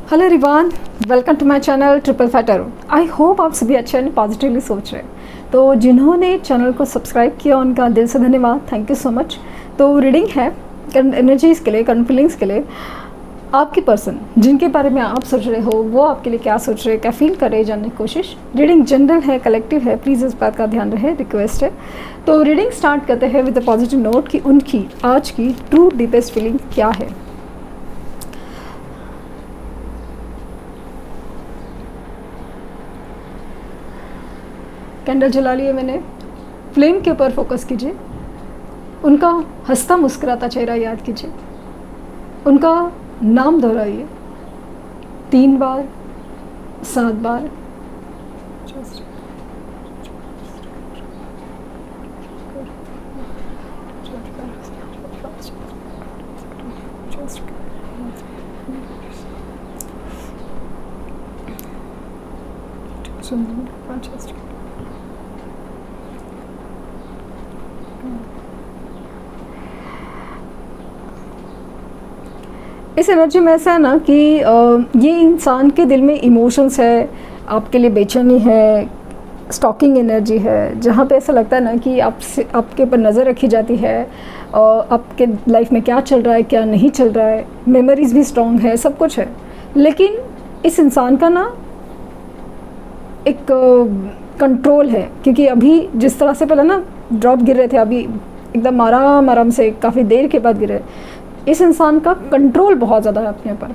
Hello everyone, welcome to my channel triple fatter. I hope आप सभी अच्छे और पॉजिटिवली सोच रहे हैं। तो जिन्होंने चैनल को सब्सक्राइब किया उनका दिल से धन्यवाद, थैंक यू सो मच। तो रीडिंग है एनर्जीज़ के लिए, करंट फीलिंग्स के लिए। आपकी पर्सन जिनके बारे में आप सोच रहे हो वो आपके लिए क्या सोच रहे हैं, क्या फील कर रहे हैं, जानने की कोशिश। रीडिंग जनरल है, कलेक्टिव है, प्लीज़ इस बात का ध्यान रहे, रिक्वेस्ट है। तो रीडिंग स्टार्ट करते हैं विद अ पॉजिटिव नोट कि उनकी आज की ट्रू डीपेस्ट फीलिंग क्या है। कैंडल जला लिए मैंने, फ्लेम के ऊपर फोकस कीजिए। उनका हंसता मुस्कुराता चेहरा याद कीजिए। उनका नाम दोहराइए 3 बार, 7 बार। इस एनर्जी में ऐसा है ना कि ये इंसान के दिल में इमोशंस है, आपके लिए बेचैनी है, स्टॉकिंग एनर्जी है, जहाँ पे ऐसा लगता है ना कि आपके ऊपर नज़र रखी जाती है और आपके लाइफ में क्या चल रहा है, क्या नहीं चल रहा है। मेमोरीज भी स्ट्रॉन्ग है, सब कुछ है, लेकिन इस इंसान का ना एक कंट्रोल है। क्योंकि अभी जिस तरह से पहले ना ड्रॉप गिर रहे थे, अभी एकदम आराम आराम से काफ़ी देर के बाद गिरे। इस इंसान का कंट्रोल बहुत ज़्यादा है अपने ऊपर,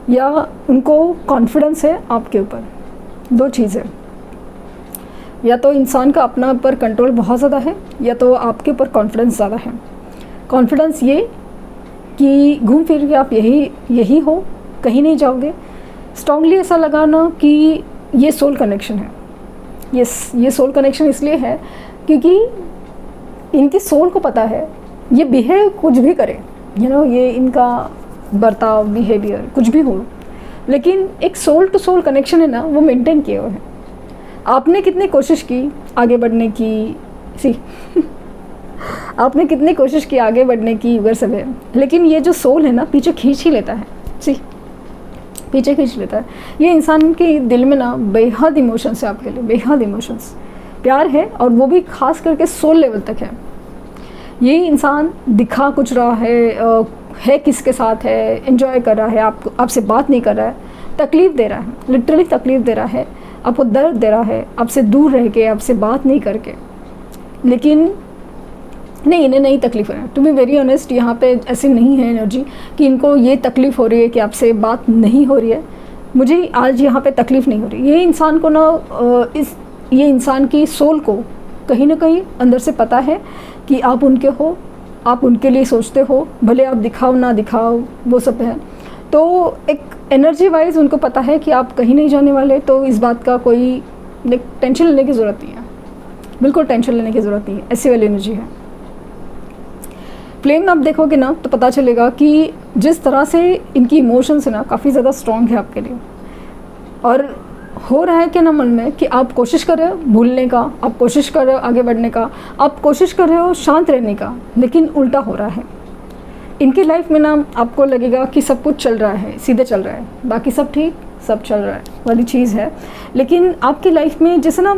या उनको कॉन्फिडेंस है आपके ऊपर। 2 चीज़ है, या तो इंसान का अपना ऊपर कंट्रोल बहुत ज़्यादा है, या तो आपके ऊपर कॉन्फिडेंस ज़्यादा है। कॉन्फिडेंस ये कि घूम फिर के आप यही हो, कहीं नहीं जाओगे। स्ट्रांगली ऐसा लगाना कि ये सोल कनेक्शन है। ये सोल कनेक्शन इसलिए है क्योंकि इनकी सोल को पता है ये बिहेव कुछ भी करे, ये इनका बर्ताव, बिहेवियर कुछ भी हो, लेकिन एक सोल टू सोल कनेक्शन है ना, वो मेंटेन किए हुए हैं। आपने कितनी कोशिश की आगे बढ़ने की आपने कितनी कोशिश की आगे बढ़ने की, उगर सब है, लेकिन ये जो सोल है ना पीछे खींच ही लेता है। पीछे खींच लेता है। ये इंसान के दिल में ना बेहद इमोशंस है आपके लिए, बेहद इमोशंस, प्यार है, और वो भी खास करके सोल लेवल तक है। ये इंसान दिखा कुछ रहा है किसके साथ है, एंजॉय कर रहा है, आपसे बात नहीं कर रहा है, तकलीफ़ दे रहा है, लिटरली तकलीफ़ दे रहा है, आपको दर्द दे रहा है, आपसे दूर रह के, आपसे बात नहीं करके। लेकिन नहीं, इन्हें नहीं तकलीफ़ है। टू बी वेरी ऑनेस्ट, यहाँ पे ऐसी नहीं है एनर्जी कि इनको ये तकलीफ़ हो रही है कि आपसे बात नहीं हो रही है। मुझे आज यहाँ पे तकलीफ़ नहीं हो रही। ये इंसान को ना ये इंसान की सोल को कहीं ना कहीं अंदर से पता है कि आप उनके हो, आप उनके लिए सोचते हो, भले आप दिखाओ ना दिखाओ, वो सब है। तो एक एनर्जी वाइज उनको पता है कि आप कहीं नहीं जाने वाले। तो इस बात का कोई टेंशन लेने की ज़रूरत नहीं है, बिल्कुल टेंशन लेने की ज़रूरत नहीं है। ऐसी वाली एनर्जी है। फ्लेम आप देखोगे ना तो पता चलेगा कि जिस तरह से इनकी इमोशंस है ना काफ़ी ज़्यादा स्ट्रॉन्ग है आपके लिए। और हो रहा है कि ना मन में कि आप कोशिश कर रहे हो भूलने का, आप कोशिश कर रहे हो आगे बढ़ने का, आप कोशिश कर रहे हो शांत रहने का, लेकिन उल्टा हो रहा है। इनकी लाइफ में ना आपको लगेगा कि सब कुछ चल रहा है, सीधे चल रहा है, बाकी सब ठीक, सब चल रहा है वाली चीज़ है। लेकिन आपकी लाइफ में जैसे ना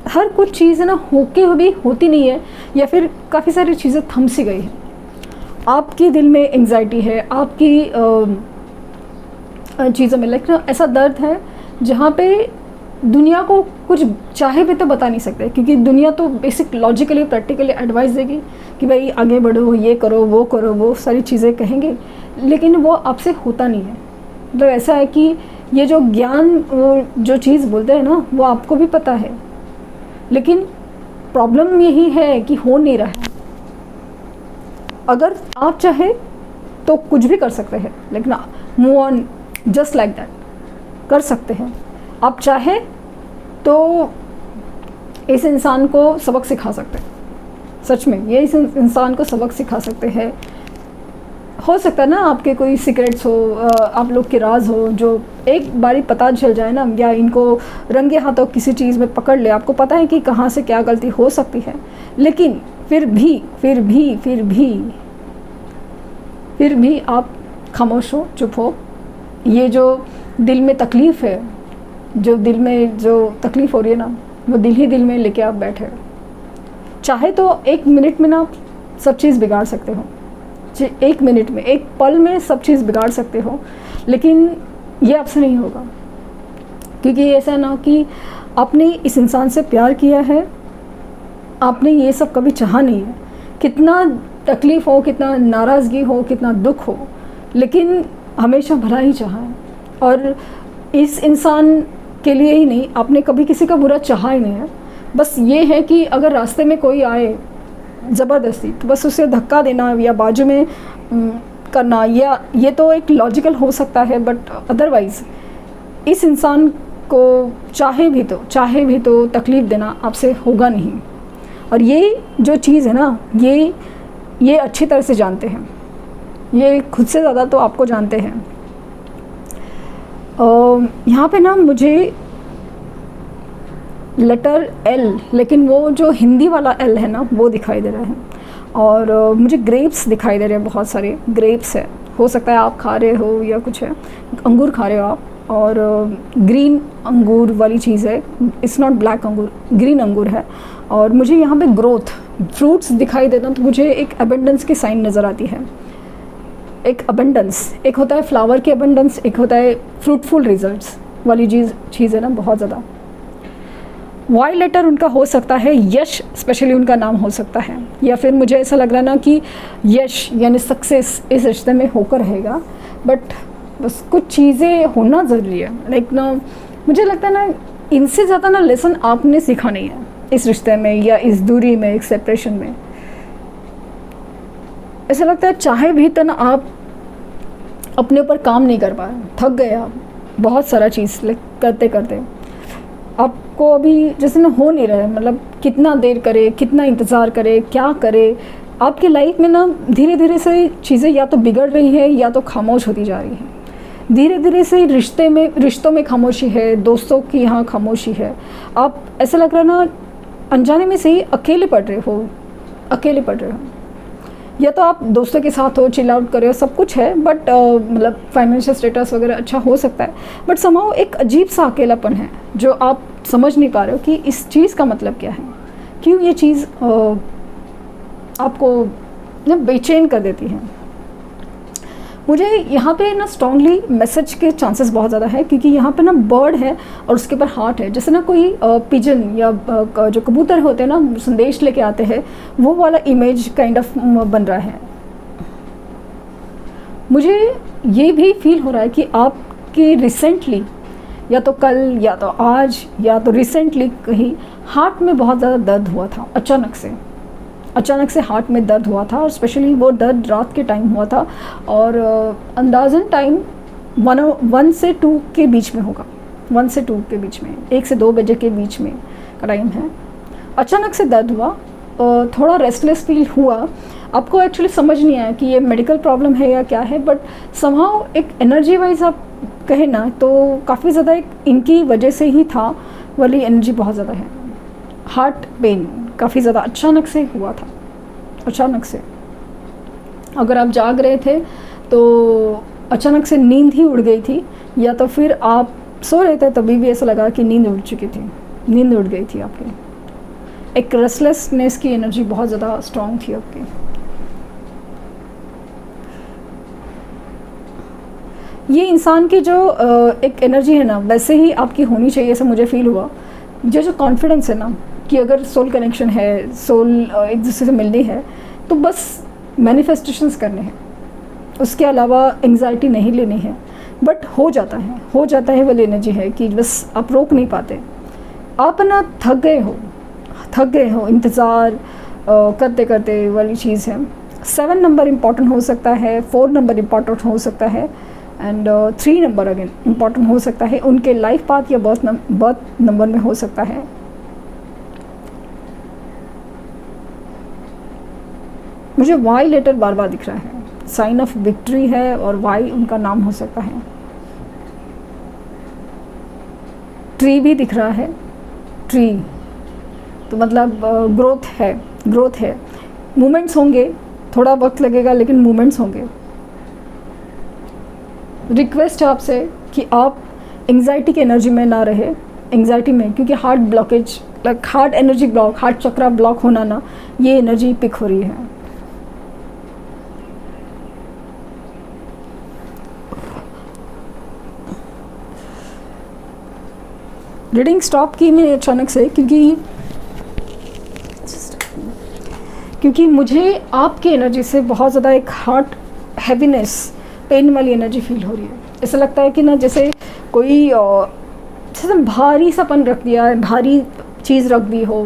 हर कुछ चीज़ है ना होके भी होती नहीं है, या फिर काफ़ी सारी चीज़ें थम सी गई है। आपके दिल में एंग्जाइटी है, आपकी चीज़ों में लाइक ना ऐसा दर्द है जहाँ पे दुनिया को कुछ चाहे भी तो बता नहीं सकते। क्योंकि दुनिया तो बेसिक लॉजिकली प्रैक्टिकली एडवाइस देगी कि भाई आगे बढ़ो, ये करो, वो सारी चीज़ें कहेंगे, लेकिन वो आपसे होता नहीं है। मतलब ऐसा है कि ये जो ज्ञान, वो जो चीज़ बोलते हैं ना, वो आपको भी पता है, लेकिन प्रॉब्लम यही है कि हो नहीं रहा है। अगर आप चाहे तो कुछ भी कर सकते हैं, लेकिन move on just like that कर सकते हैं। आप चाहे तो इस इंसान को सबक सिखा सकते हैं, सच में ये इस इंसान को सबक सिखा सकते हैं। हो सकता है ना आपके कोई सीक्रेट्स हो, आप लोग के राज हो, जो एक बारी पता चल जाए ना, या इनको रंगे हाथों किसी चीज़ में पकड़ ले, आपको पता है कि कहाँ से क्या गलती हो सकती है, लेकिन फिर भी आप खामोश हो, चुप हो। ये जो दिल में तकलीफ़ है, जो दिल में जो तकलीफ़ हो रही है ना, वो दिल ही दिल में लेके आप बैठे। चाहे तो 1 मिनट में ना सब चीज़ बिगाड़ सकते हो, 1 मिनट में, एक पल में सब चीज़ बिगाड़ सकते हो, लेकिन ये आपसे नहीं होगा। क्योंकि ऐसा ना कि आपने इस इंसान से प्यार किया है, आपने ये सब कभी चाहा नहीं है। कितना तकलीफ़ हो, कितना नाराज़गी हो, कितना दुख हो, लेकिन हमेशा भला ही चाहा है। और इस इंसान के लिए ही नहीं, आपने कभी किसी का बुरा चाहा ही नहीं है। बस ये है कि अगर रास्ते में कोई आए ज़बरदस्ती, तो बस उसे धक्का देना या बाजू में करना, या ये तो एक लॉजिकल हो सकता है, बट अदरवाइज़ इस इंसान को चाहे भी तो तकलीफ़ देना आपसे होगा नहीं। और ये जो चीज़ है ना, ये अच्छी तरह से जानते हैं, ये खुद से ज़्यादा तो आपको जानते हैं। यहाँ पे ना मुझे लेटर एल, लेकिन वो जो हिंदी वाला एल है ना, वो दिखाई दे रहा है। और मुझे ग्रेप्स दिखाई दे रहे हैं, बहुत सारे ग्रेप्स है। हो सकता है आप खा रहे हो या कुछ है, अंगूर खा रहे हो आप, और ग्रीन अंगूर वाली चीज़ है, इट्स नॉट ब्लैक अंगूर, ग्रीन अंगूर है। और मुझे यहाँ पे ग्रोथ फ्रूट्स दिखाई देता, तो मुझे एक अबेंडेंस की साइन नज़र आती है। एक अबेंडेंस, एक होता है फ्लावर की अबेंडेंस, एक होता है फ्रूटफुल रिजल्ट्स वाली चीज़ है ना, बहुत ज़्यादा। वाई लेटर उनका हो सकता है यश, स्पेशली उनका नाम हो सकता है, या फिर मुझे ऐसा लग रहा ना कि यश यानी सक्सेस इस रिश्ते में होकर रहेगा। बट बस कुछ चीज़ें होना ज़रूरी है, लाइक ना मुझे लगता है ना, इनसे ज़्यादा ना लेसन आपने सीखा नहीं है इस रिश्ते में या इस दूरी में, एक सेपरेशन में। ऐसा लगता है चाहे भी तो ना आप अपने ऊपर काम नहीं कर पा रहे, थक गए आप बहुत सारा चीज़ करते करते, आपको अभी जैसे ना हो नहीं रहा है, मतलब कितना देर करे, कितना इंतज़ार करे, क्या करे। आपकी लाइफ में ना धीरे धीरे से चीज़ें या तो बिगड़ रही है या तो खामोश होती जा रही है। धीरे धीरे से रिश्तों में खामोशी है, दोस्तों की यहाँ खामोशी है। आप ऐसा लग रहा है ना अनजाने में से ही अकेले पड़ रहे हो। या तो आप दोस्तों के साथ हो, चिल आउट कर रहे हो, सब कुछ है, बट मतलब फाइनेंशियल स्टेटस वगैरह अच्छा हो सकता है, बट समाओ एक अजीब सा अकेलापन है जो आप समझ नहीं पा रहे हो कि इस चीज़ का मतलब क्या है, क्यों ये चीज़ आपको बेचैन कर देती है। मुझे यहाँ पे ना स्ट्रांगली मैसेज के चांसेस बहुत ज़्यादा है, क्योंकि यहाँ पे ना बर्ड है और उसके ऊपर हार्ट है, जैसे ना कोई पिजन या जो कबूतर होते हैं ना, संदेश लेके आते हैं, वो वाला इमेज काइंड ऑफ बन रहा है। मुझे ये भी फील हो रहा है कि आपके रिसेंटली, या तो कल या तो आज या तो रिसेंटली कहीं हार्ट में बहुत ज़्यादा दर्द हुआ था, अचानक से हार्ट में दर्द हुआ था, और स्पेशली वो दर्द रात के टाइम हुआ था, और अंदाज़न टाइम 1 से 2 के बीच में होगा, 1 से 2 के बीच में, 1 से 2 बजे के बीच में का टाइम है। अचानक से दर्द हुआ, थोड़ा रेस्टलेस फील हुआ। आपको एक्चुअली समझ नहीं आया कि ये मेडिकल प्रॉब्लम है या क्या है, बट समहाउ एक एनर्जी वाइज आप कहे ना तो काफ़ी ज़्यादा एक इनकी वजह से ही था, वाली एनर्जी बहुत ज़्यादा है। हार्ट पेन काफ़ी ज़्यादा अचानक से हुआ था, अचानक से। अगर आप जाग रहे थे तो अचानक से नींद ही उड़ गई थी, या to फिर आप सो रहे थे तभी भी ऐसा लगा कि नींद उड़ चुकी थी, नींद उड़ गई थी आपकी। एक रेस्टलेसनेस की एनर्जी बहुत ज़्यादा स्ट्रॉन्ग थी आपकी। ये इंसान की जो एक एनर्जी है ना, वैसे ही आपकी होनी चाहिए, ऐसा मुझे फील हुआ। जो कॉन्फिडेंस है ना कि अगर सोल कनेक्शन है, सोल एक दूसरे से मिलनी है, तो बस मैनिफेस्टेशंस करने हैं, उसके अलावा एंग्जाइटी नहीं लेनी है। बट हो जाता है वाली एनर्जी है कि बस आप रोक नहीं पाते। आप ना थक गए हो इंतज़ार करते करते वाली चीज़ है। 7 नंबर इम्पॉर्टेंट हो सकता है, 4 नंबर इम्पॉर्टेंट हो सकता है, एंड 3 नंबर अगेन इम्पॉर्टेंट हो सकता है, उनके लाइफ पाथ या बर्थ नंबर में हो सकता है। मुझे वाई लेटर बार बार दिख रहा है, साइन ऑफ विक्ट्री है, और वाई उनका नाम हो सकता है। ट्री भी दिख रहा है, ट्री तो मतलब ग्रोथ है, मूवमेंट्स होंगे, थोड़ा वक्त लगेगा लेकिन मूवमेंट्स होंगे। रिक्वेस्ट है आपसे कि आप एंग्जाइटी की एनर्जी में ना रहे, एंग्जाइटी में, क्योंकि heart blockage, like heart energy block, heart chakra block होना ना, ये एनर्जी पिक हो रही है। रीडिंग स्टॉप की मैंने अचानक से, क्योंकि मुझे आपकी एनर्जी से बहुत ज़्यादा एक हार्ट हैवीनेस, पेन वाली एनर्जी फील हो रही है। ऐसा लगता है कि ना जैसे कोई जैसे भारी सापन रख दिया है, भारी चीज़ रख दी हो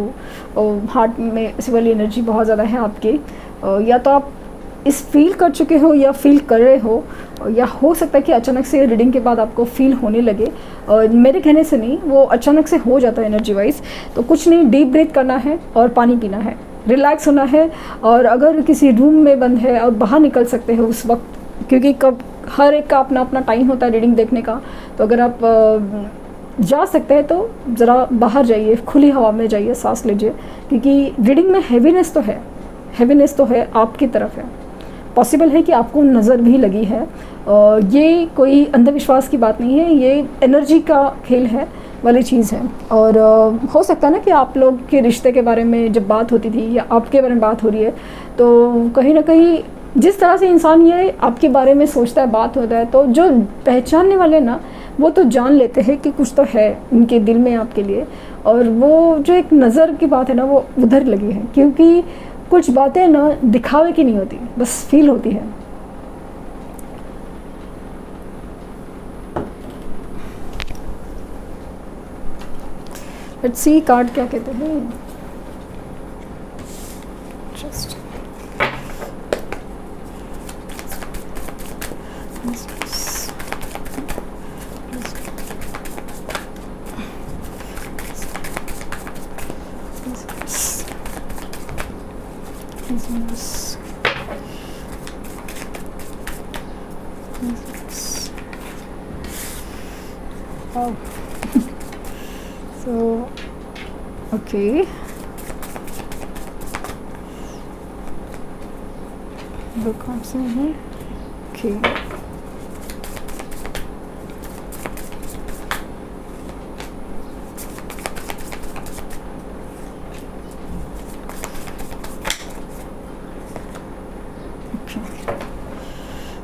हार्ट में, ऐसी वाली एनर्जी बहुत ज़्यादा है आपकी। या तो आप इस फील कर चुके हो या फील कर रहे हो, या हो सकता है कि अचानक से रीडिंग के बाद आपको फील होने लगे। मेरे कहने से नहीं, वो अचानक से हो जाता है एनर्जी वाइज। तो कुछ नहीं, डीप ब्रीथ करना है और पानी पीना है, रिलैक्स होना है। और अगर किसी रूम में बंद है और बाहर निकल सकते हो उस वक्त, क्योंकि कब हर एक का अपना अपना टाइम होता है रीडिंग देखने का, तो अगर आप जा सकते हैं तो ज़रा बाहर जाइए, खुली हवा में जाइए, सांस लीजिए, क्योंकि रीडिंग में हैवीनेस तो है, हैवीनेस तो है, आपकी तरफ है। पॉसिबल है कि आपको नज़र भी लगी है। ये कोई अंधविश्वास की बात नहीं है, ये एनर्जी का खेल है वाली चीज़ है। और हो सकता है ना कि आप लोग के रिश्ते के बारे में जब बात होती थी या आपके बारे में बात हो रही है, तो कहीं ना कहीं जिस तरह से इंसान ये आपके बारे में सोचता है, बात होता है, तो जो पहचानने वाले ना, वो तो जान लेते हैं कि कुछ तो है उनके दिल में आपके लिए। और वो जो एक नज़र की बात है ना, वो उधर लगी है, क्योंकि कुछ बातें ना दिखावे की नहीं होती, बस फील होती है। लेट्स सी कार्ड क्या कहते हैं। Just oh. So okay, दो कौन से हैं? Okay,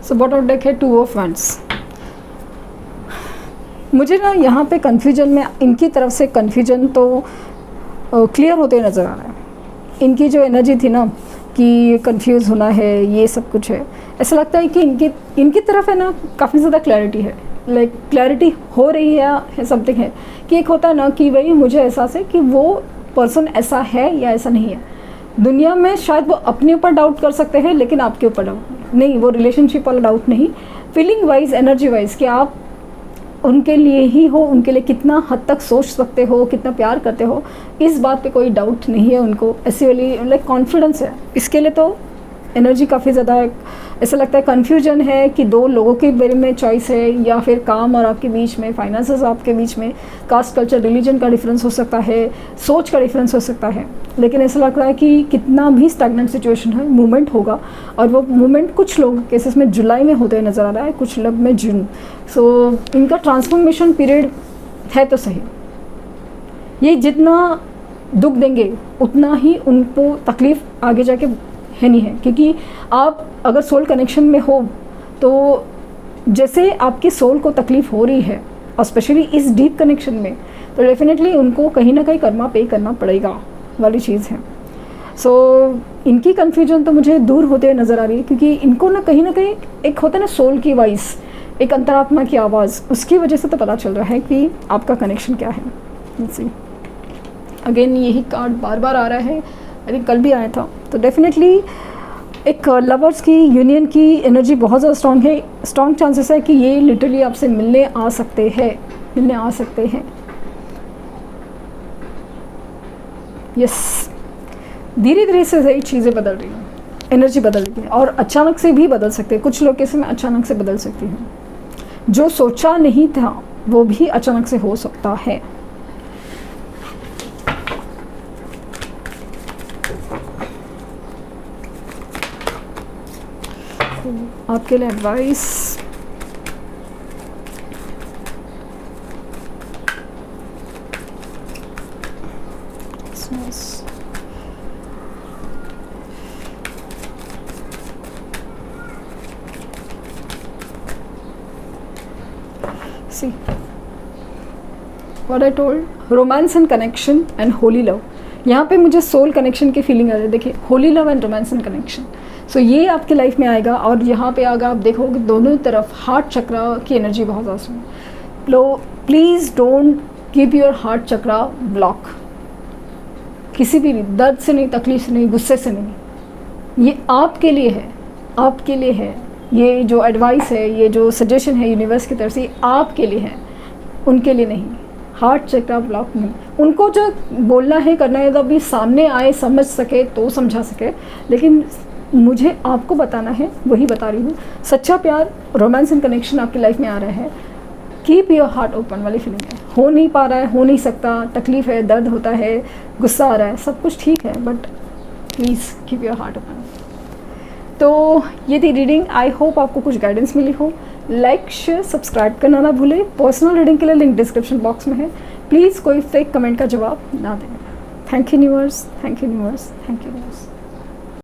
सो बॉटम डेक है 2 ऑफ वंड्स। मुझे ना यहाँ पे कन्फ्यूजन में, इनकी तरफ से कन्फ्यूजन तो क्लियर होते नज़र आ रहा है। इनकी जो एनर्जी थी ना कि कंफ्यूज होना है, ये सब कुछ है, ऐसा लगता है कि इनकी तरफ है ना काफ़ी ज़्यादा क्लैरिटी है, लाइक क्लैरिटी हो रही है समथिंग है, कि एक होता है ना कि भाई मुझे एहसास है कि वो पर्सन ऐसा है या ऐसा नहीं है। दुनिया में शायद वो अपने ऊपर डाउट कर सकते हैं, लेकिन आपके ऊपर डाउट नहीं, वो रिलेशनशिप वाला डाउट नहीं, फीलिंग वाइज, एनर्जी वाइज, कि आप उनके लिए ही हो, उनके लिए कितना हद तक सोच सकते हो, कितना प्यार करते हो, इस बात पे कोई डाउट नहीं है उनको। ऐसी वाली लाइक कॉन्फिडेंस है इसके लिए। तो एनर्जी काफ़ी ज़्यादा ऐसा लगता है कन्फ्यूजन है कि 2 लोगों के बारे में चॉइस है, या फिर काम और आपके बीच में, फाइनेंसेस आपके बीच में, कास्ट, कल्चर, रिलीजन का डिफरेंस हो सकता है, सोच का डिफरेंस हो सकता है। लेकिन ऐसा लग रहा है कि कितना भी स्टैग्नेंट सिचुएशन है, मूवमेंट होगा। और वो मूवमेंट कुछ लोग केसेस में जुलाई में होते नज़र आ रहा है, कुछ लोग में जून। सो इनका ट्रांसफॉर्मेशन पीरियड है तो सही। ये जितना दुख देंगे उतना ही उनको तकलीफ़ आगे जाके है नहीं है, क्योंकि आप अगर सोल कनेक्शन में हो तो जैसे आपकी सोल को तकलीफ़ हो रही है, और स्पेशली इस डीप कनेक्शन में, तो डेफिनेटली उनको कहीं ना कहीं कर्मा पे करना पड़ेगा वाली चीज़ है। सो इनकी कन्फ्यूजन तो मुझे दूर होते हुए नज़र आ रही है, क्योंकि इनको ना कहीं एक होता है ना सोल की वॉइस, एक अंतरात्मा की आवाज़, उसकी वजह से तो पता चल रहा है कि आपका कनेक्शन क्या है। सी अगेन यही कार्ड बार बार आ रहा है, आई थिंक कल भी आया था। तो डेफिनेटली एक लवर्स की यूनियन की एनर्जी बहुत ज़्यादा स्ट्रॉन्ग है। स्ट्रॉन्ग चांसेस है कि ये लिटरली आपसे मिलने आ सकते हैं। यस, धीरे धीरे से सही चीज़ें बदल रही हैं, एनर्जी बदल रही है, और अचानक से भी बदल सकते हैं। कुछ लोग केस में अचानक से बदल सकती हैं, जो सोचा नहीं था वो भी अचानक से हो सकता है। आपके लिए advice, nice. See what I told, romance and connection and holy love. यहाँ पे मुझे सोल कनेक्शन की फीलिंग आ रही है. देखिए, holy love and romance and connection. So ये आपके लाइफ में आएगा और यहाँ पे आगा आप देखोगे दोनों तरफ हार्ट चक्रा की एनर्जी बहुत ज़्यादा है. लो, please don't keep your heart chakra block. किसी भी दर्द से नहीं, तकलीफ से नहीं, गुस्से से नहीं. ये आपके लिए है, आपके लिए है. ये जो एडवाइस है, ये जो सजेशन है यूनिवर्स की तरफ से, आपके लिए है, उनके लिए नहीं. हार्ट चक्रा ब्लॉक नहीं. उनको जो बोलना है, करना है, जब भी सामने आए, समझ सके तो समझा सके. लेकिन मुझे आपको बताना है, वही बता रही हूँ. सच्चा प्यार, रोमांस एंड कनेक्शन आपकी लाइफ में आ रहा है. कीप योर हार्ट ओपन वाली फीलिंग है. हो नहीं पा रहा है, हो नहीं सकता, तकलीफ़ है, दर्द होता है, गुस्सा आ रहा है, सब कुछ ठीक है, but please keep your heart open. तो ये थी रीडिंग. आई होप आपको कुछ गाइडेंस मिली हो. लाइक, शेयर, सब्सक्राइब करना ना भूलें. पर्सनल रीडिंग के लिए लिंक डिस्क्रिप्शन बॉक्स में है. प्लीज़ कोई फेक कमेंट का जवाब ना दें. Thank you universe, thank you universe, thank you universe.